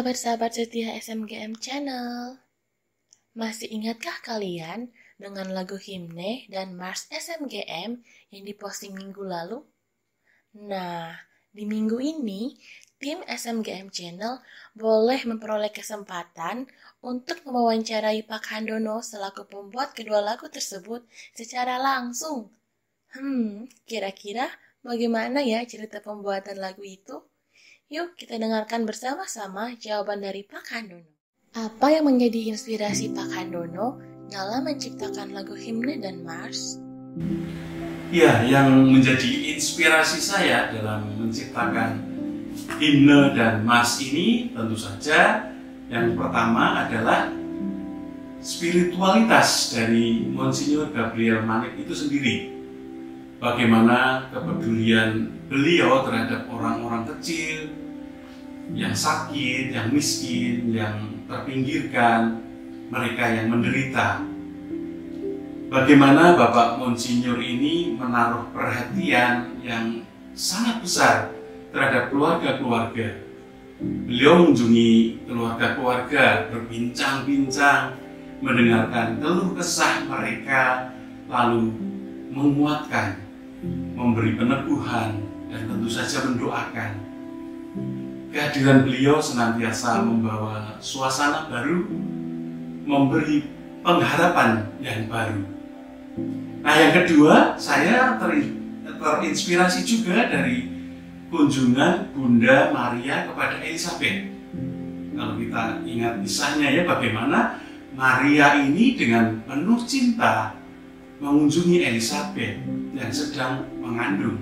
sahabat-sahabat setia SMGM Channel. Masih ingatkah kalian dengan lagu Himne dan Mars SMGM yang diposting minggu lalu? Nah, di minggu ini, tim SMGM Channel boleh memperoleh kesempatan untuk mewawancarai Pak Handono selaku pembuat kedua lagu tersebut secara langsung. Kira-kira bagaimana ya cerita pembuatan lagu itu? Yuk kita dengarkan bersama-sama jawaban dari Pak Handono. Apa yang menjadi inspirasi Pak Handono dalam menciptakan lagu Himne dan Mars? Ya, yang menjadi inspirasi saya dalam menciptakan Himne dan Mars ini tentu saja yang pertama adalah spiritualitas dari Monsinyur Gabriel Manik itu sendiri. Bagaimana kepedulian beliau terhadap orang-orang kecil, yang sakit, yang miskin, yang terpinggirkan, mereka yang menderita. Bagaimana Bapak Monsinyur ini menaruh perhatian yang sangat besar terhadap keluarga-keluarga. Beliau mengunjungi keluarga-keluarga, berbincang-bincang, mendengarkan keluh kesah mereka, lalu menguatkan, memberi peneguhan, dan tentu saja mendoakan. Kehadiran beliau senantiasa membawa suasana baru, memberi pengharapan yang baru. Nah, yang kedua, saya terinspirasi juga dari kunjungan Bunda Maria kepada Elizabeth. Kalau kita ingat kisahnya ya, bagaimana Maria ini dengan penuh cinta mengunjungi Elizabeth yang sedang mengandung.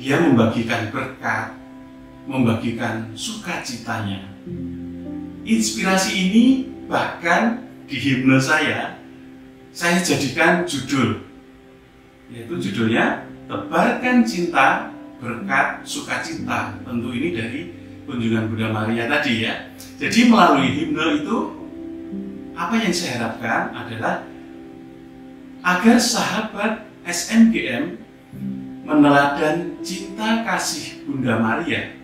Dia membagikan berkat, membagikan sukacitanya. Inspirasi ini bahkan di himne saya jadikan judul, yaitu judulnya Tebarkan Cinta, Berkat, Sukacita. Tentu ini dari kunjungan Bunda Maria tadi ya. Jadi melalui himne itu, apa yang saya harapkan adalah agar sahabat SMGM meneladan cinta kasih Bunda Maria,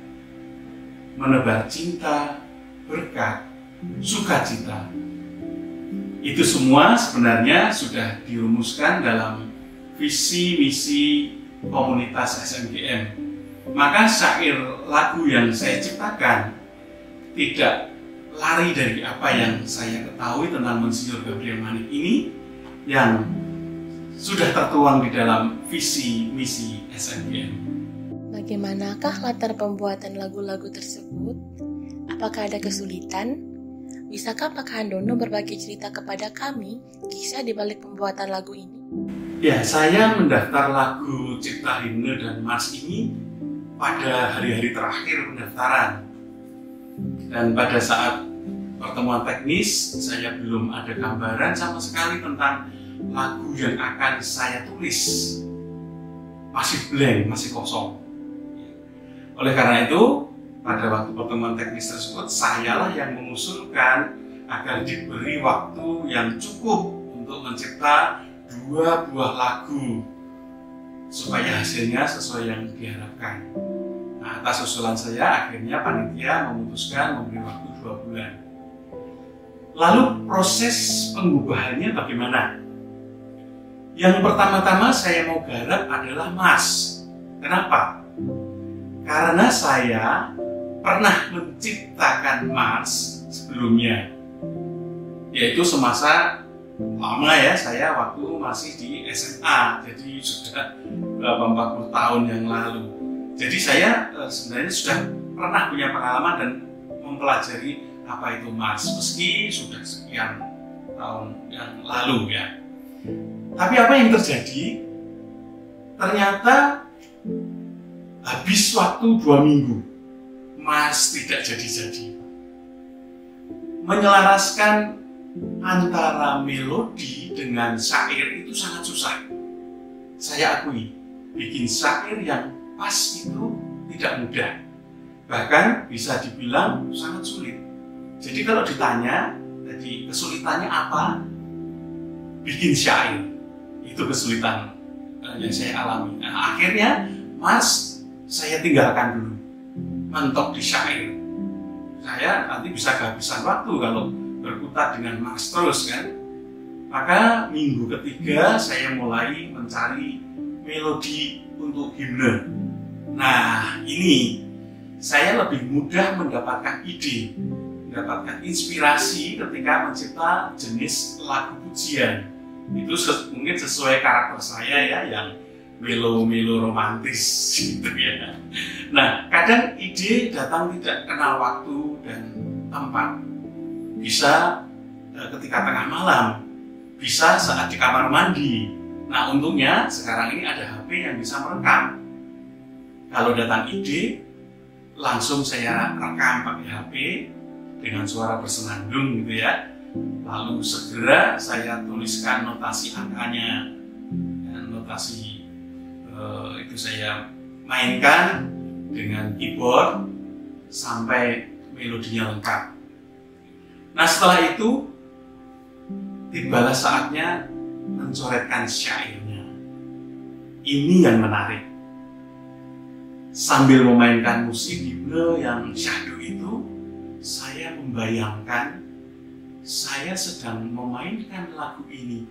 menebar cinta, berkat, sukacita. Itu semua sebenarnya sudah dirumuskan dalam visi misi komunitas SMGM. Maka syair lagu yang saya ciptakan tidak lari dari apa yang saya ketahui tentang Monsinyur Gabriel Manik ini yang sudah tertuang di dalam visi misi SMGM. Bagaimanakah latar pembuatan lagu-lagu tersebut? Apakah ada kesulitan? Bisakah Pak Handono berbagi cerita kepada kami kisah di balik pembuatan lagu ini? Ya, saya mendaftar lagu Cipta Himne dan Mars ini pada hari-hari terakhir pendaftaran. Dan pada saat pertemuan teknis, saya belum ada gambaran sama sekali tentang lagu yang akan saya tulis. Masih blank, masih kosong. Oleh karena itu, pada waktu pertemuan teknis tersebut, sayalah yang mengusulkan agar diberi waktu yang cukup untuk mencipta 2 buah lagu supaya hasilnya sesuai yang diharapkan. Nah, atas usulan saya, akhirnya panitia memutuskan memberi waktu 2 bulan. Lalu proses pengubahannya bagaimana? Yang pertama-tama saya mau garap adalah Mars. Kenapa? Karena saya pernah menciptakan Mars sebelumnya, yaitu semasa lama ya, saya waktu masih di SMA, jadi sudah 40 tahun yang lalu. Jadi saya sebenarnya sudah pernah punya pengalaman dan mempelajari apa itu Mars, meski sudah sekian tahun yang lalu ya. Tapi apa yang terjadi? Ternyata habis waktu 2 minggu, Mars tidak jadi-jadi. Menyelaraskan antara melodi dengan syair itu sangat susah. Saya akui, bikin syair yang pas itu tidak mudah. Bahkan bisa dibilang sangat sulit. Jadi kalau ditanya, jadi kesulitannya apa? Bikin syair. Itu kesulitan yang saya alami. Nah, akhirnya Mas saya tinggalkan dulu, mentok di syair. saya nanti bisa kehabisan waktu kalau berkutat dengan mars terus kan. Maka minggu ketiga saya mulai mencari melodi untuk himne. Nah, ini saya lebih mudah mendapatkan ide, mendapatkan inspirasi ketika mencipta jenis lagu pujian. Itu mungkin sesuai karakter saya ya, yang melo-melo romantis gitu ya. Nah, kadang ide datang tidak kenal waktu dan tempat. Bisa ketika tengah malam, bisa saat di kamar mandi. Nah, untungnya sekarang ini ada HP yang bisa merekam. Kalau datang ide, langsung saya rekam pakai HP dengan suara bersenandung gitu ya. Lalu segera saya tuliskan notasi angkanya, dan notasi itu saya mainkan dengan keyboard sampai melodinya lengkap. Nah, setelah itu tibalah saatnya mencoretkan syairnya. Ini yang menarik. Sambil memainkan musik himne yang syahdu itu, saya membayangkan saya sedang memainkan lagu ini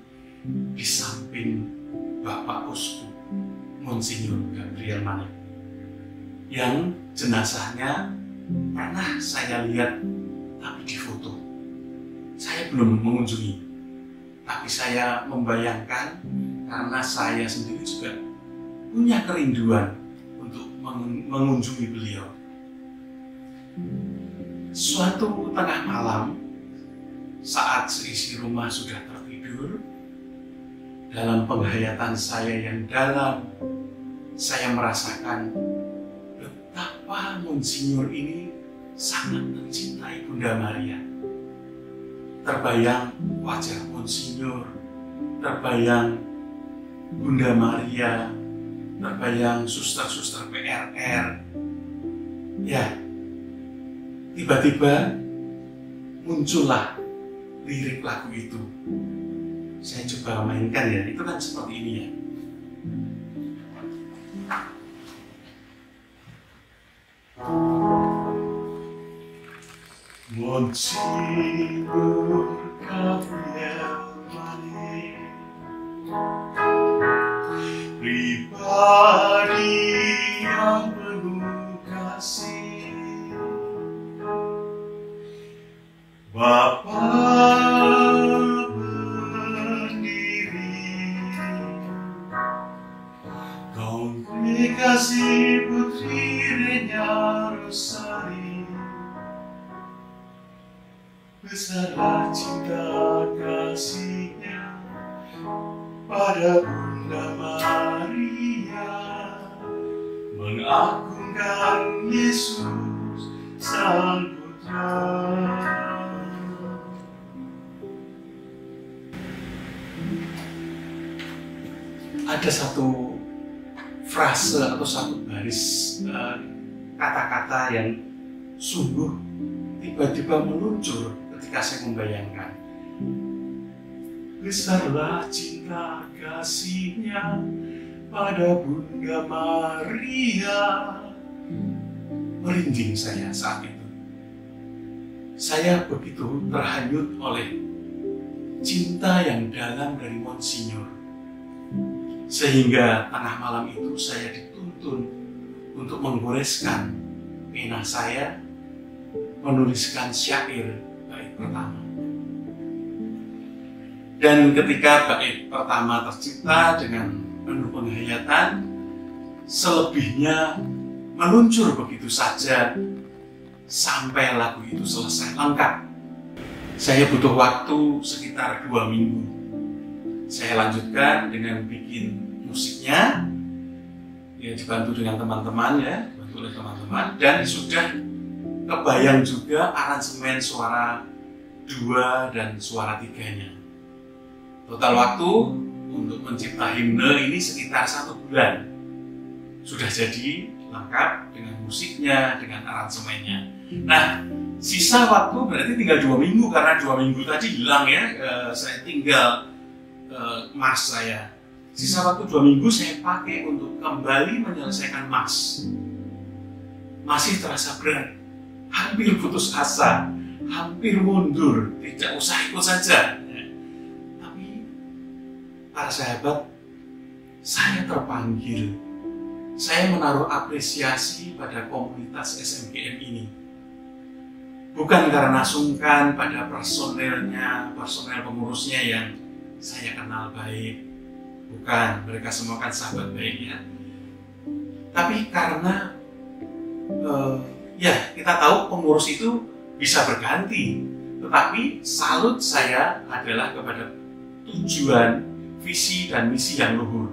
di samping Bapak Uskup Monsinyur Gabriel Manik, yang jenazahnya pernah saya lihat tapi di foto. Saya belum mengunjungi, tapi saya membayangkan karena saya sendiri juga punya kerinduan untuk mengunjungi beliau. Suatu tengah malam, saat seisi rumah sudah tertidur, dalam penghayatan saya yang dalam, saya merasakan betapa Monsinyur ini sangat mencintai Bunda Maria. Terbayang wajah Monsinyur, terbayang Bunda Maria, terbayang suster-suster PRR. Ya, tiba-tiba muncullah lirik lagu itu. Saya coba mainkan ya, itu kan seperti ini ya. Monsinyur Gabriel Manik, pribadi yang penuh kasih, Bapak pendiri Kongregasi Putri Renya Rosari. Besarlah cinta kasihnya pada Bunda Maria, mengagungkan Yesus Sang Putra. Ada satu frase atau satu baris kata-kata yang sungguh tiba-tiba meluncur ketika saya membayangkan. Besarlah cinta kasihnya pada Bunda Maria. Merinding saya saat itu. Saya begitu terhanyut oleh cinta yang dalam dari Monsinyur, sehingga tengah malam itu saya dituntun untuk menggoreskan pena saya, menuliskan syair bait pertama. Dan ketika bait pertama tercipta dengan penuh penghayatan, selebihnya meluncur begitu saja sampai lagu itu selesai lengkap. Saya butuh waktu sekitar 2 minggu. Saya lanjutkan dengan bikin musiknya, ya dibantu dengan teman-teman ya, dibantu oleh teman-teman, dan sudah kebayang juga aransemen suara 2 dan suara 3-nya. Total waktu untuk mencipta himne ini sekitar 1 bulan. Sudah jadi lengkap dengan musiknya, dengan aransemennya. Nah, sisa waktu berarti tinggal 2 minggu, karena 2 minggu tadi hilang ya, saya tinggal mars saya. Sisa waktu 2 minggu saya pakai untuk kembali menyelesaikan mars. Masih terasa berat. hampir putus asa, hampir mundur, tidak usah ikut saja. Tapi para sahabat, saya terpanggil. Saya menaruh apresiasi pada komunitas SMGM ini. Bukan karena sungkan pada personel pengurusnya yang saya kenal baik. Bukan, mereka semua kan sahabat baiknya. Tapi karena kita tahu pengurus itu bisa berganti. Tetapi salut saya adalah kepada tujuan, visi, dan misi yang luhur.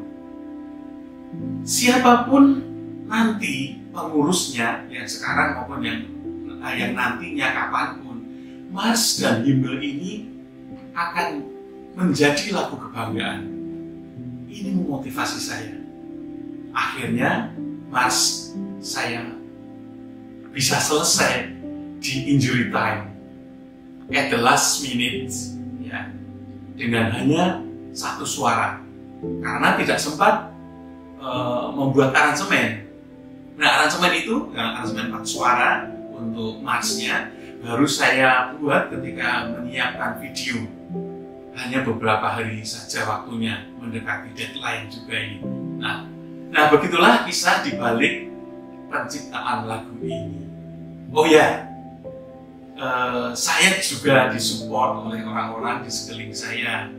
Siapapun nanti pengurusnya, yang sekarang maupun yang nantinya kapanpun, Mars dan Himne ini akan menjadi lagu kebanggaan. Ini memotivasi saya. Akhirnya Mars saya bisa selesai di injury time at the last minute, ya, dengan hanya satu suara, karena tidak sempat membuat aransemen. Nah, aransemen 4 suara untuk marsnya baru saya buat ketika menyiapkan video. Hanya beberapa hari saja waktunya, mendekati deadline juga ini. Nah begitulah kisah dibalik penciptaan lagu ini. Oh ya, saya juga disupport oleh orang-orang di sekeliling saya.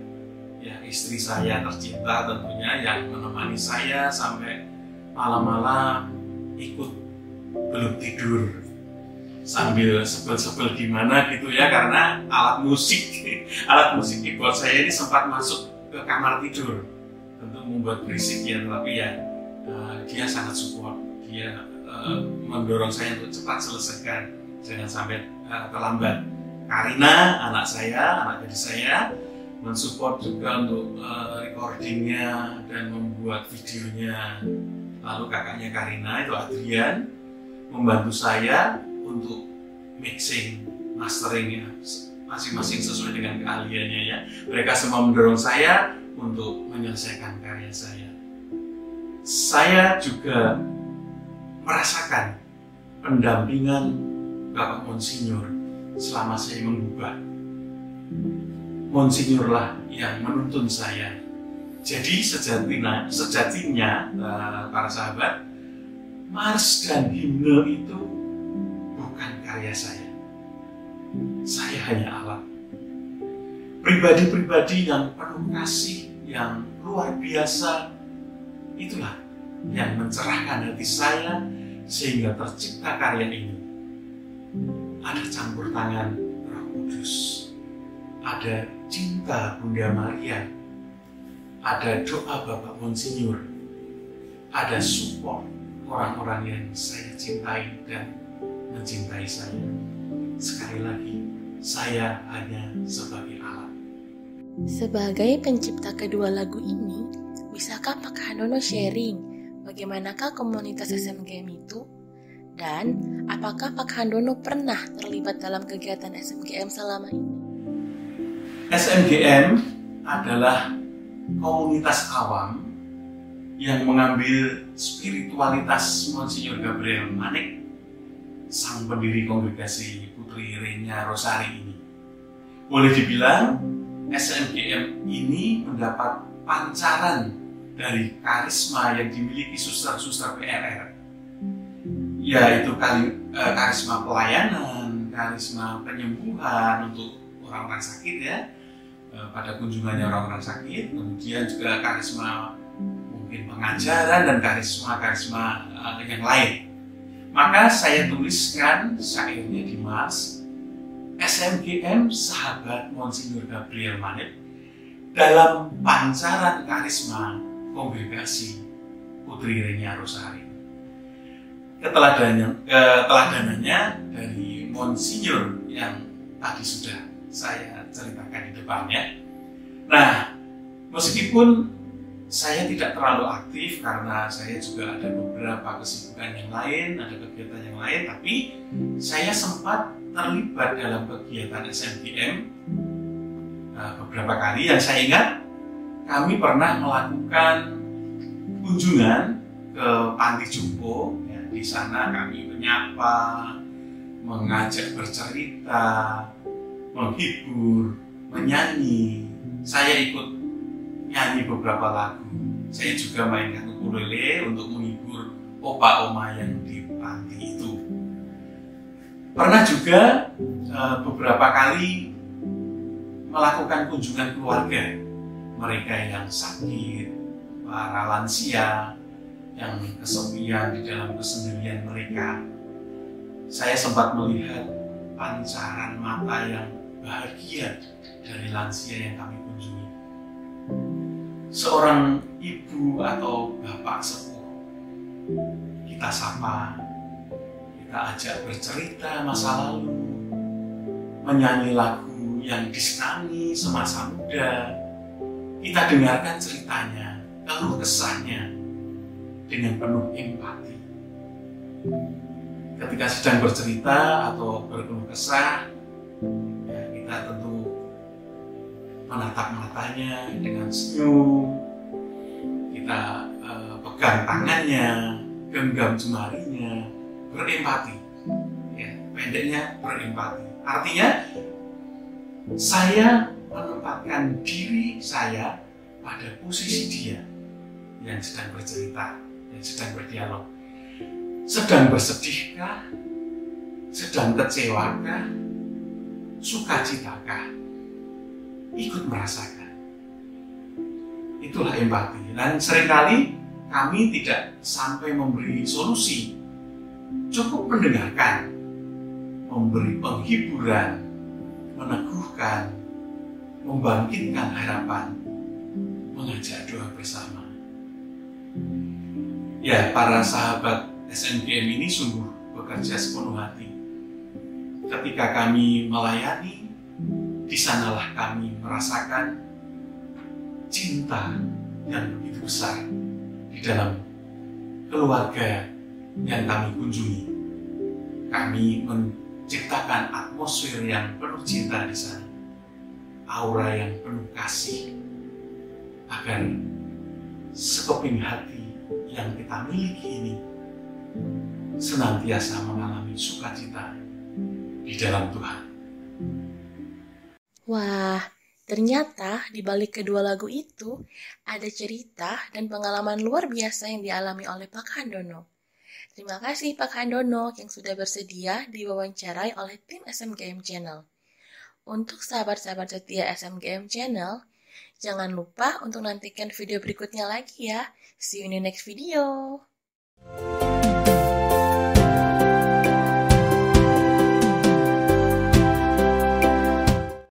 Ya, istri saya tercinta tentunya yang menemani saya sampai malam-malam ikut belum tidur sambil sebel-sebel gimana gitu ya, karena alat musik keyboard saya ini sempat masuk ke kamar tidur, tentu membuat berisik ya, tapi ya dia sangat support, dia mendorong saya untuk cepat selesaikan, jangan sampai terlambat. Karina, anak gadis saya, mensupport juga untuk recordingnya dan membuat videonya. Lalu kakaknya Karina, itu Adrian, membantu saya untuk mixing, masteringnya, masing-masing sesuai dengan keahliannya ya. Mereka semua mendorong saya untuk menyelesaikan karya saya. Saya juga merasakan pendampingan Bapak Monsinyur selama saya mengubah. Monsinyurlah yang menuntun saya. Jadi sejatinya para sahabat, Mars dan Himne itu bukan karya saya. Saya hanya alat. Pribadi-pribadi yang penuh kasih, yang luar biasa, itulah yang mencerahkan hati saya sehingga tercipta karya ini. Ada campur tangan Roh Kudus, ada cinta Bunda Maria, ada doa Bapak Monsinyur, ada support orang-orang yang saya cintai dan mencintai saya. Sekali lagi, saya hanya sebagai alat. Sebagai pencipta kedua lagu ini, bisakah Pak Handono sharing bagaimanakah komunitas SMGM itu? Dan apakah Pak Handono pernah terlibat dalam kegiatan SMGM selama ini? SMGM adalah komunitas awam yang mengambil spiritualitas Monsinyur Gabriel Manik, sang pendiri kongregasi Putri Renya Rosari ini. Boleh dibilang SMGM ini mendapat pancaran dari karisma yang dimiliki suster-suster PRR, yaitu karisma pelayanan, karisma penyembuhan untuk orang-orang sakit ya, pada kunjungannya orang-orang sakit, kemudian juga karisma mungkin pengajaran dan karisma yang lain. Maka saya tuliskan syairnya di Mars, SMGM Sahabat Monsinyur Gabriel Manik dalam pancaran karisma kongregasi Putri Renya Rosari. Keteladanannya dari Monsinyur yang tadi sudah saya ceritakan di depannya. Nah, meskipun saya tidak terlalu aktif karena saya juga ada beberapa kesibukan yang lain, ada kegiatan yang lain, tapi saya sempat terlibat dalam kegiatan SMGM beberapa kali. Yang saya ingat, kami pernah melakukan kunjungan ke Panti Jompo. Ya, di sana kami menyapa, mengajak bercerita, menghibur, menyanyi. Saya ikut nyanyi beberapa lagu. Saya juga mainkan ukulele untuk menghibur opa oma yang di panti itu. Pernah juga beberapa kali melakukan kunjungan keluarga mereka yang sakit, para lansia yang kesepian di dalam kesendirian mereka. Saya sempat melihat pancaran mata yang bahagia dari lansia yang kami kunjungi. Seorang ibu atau bapak sepuh kita sapa, kita ajak bercerita masa lalu, menyanyi lagu yang disenangi semasa muda. Kita dengarkan ceritanya, keluh kesahnya dengan penuh empati. Ketika sedang bercerita atau berkeluh kesah, ya, kita tentu menatap matanya dengan senyum, kita pegang tangannya, genggam jemarinya, berempati. Ya, pendeknya berempati. Artinya saya menempatkan diri saya pada posisi dia yang sedang bercerita, yang sedang berdialog. Sedang bersedihkah? Sedang kecewakah? Sukacitakah? Ikut merasakan. Itulah empati. Dan seringkali kami tidak sampai memberi solusi. Cukup mendengarkan, memberi penghiburan, meneguhkan, membangkitkan harapan, mengajak doa bersama. Ya, para sahabat SMGM ini sungguh bekerja sepenuh hati. Ketika kami melayani, di sanalah kami merasakan cinta yang begitu besar di dalam keluarga yang kami kunjungi. Kami menciptakan atmosfer yang penuh cinta di sana, aura yang penuh kasih, agar sekeping hati yang kita miliki ini senantiasa mengalami sukacita di dalam Tuhan. Wah, ternyata di balik kedua lagu itu ada cerita dan pengalaman luar biasa yang dialami oleh Pak Handono. Terima kasih Pak Handono yang sudah bersedia diwawancarai oleh tim SMGM Channel. Untuk sahabat-sahabat setia SMGM Channel, jangan lupa untuk nantikan video berikutnya lagi ya. See you in the next video.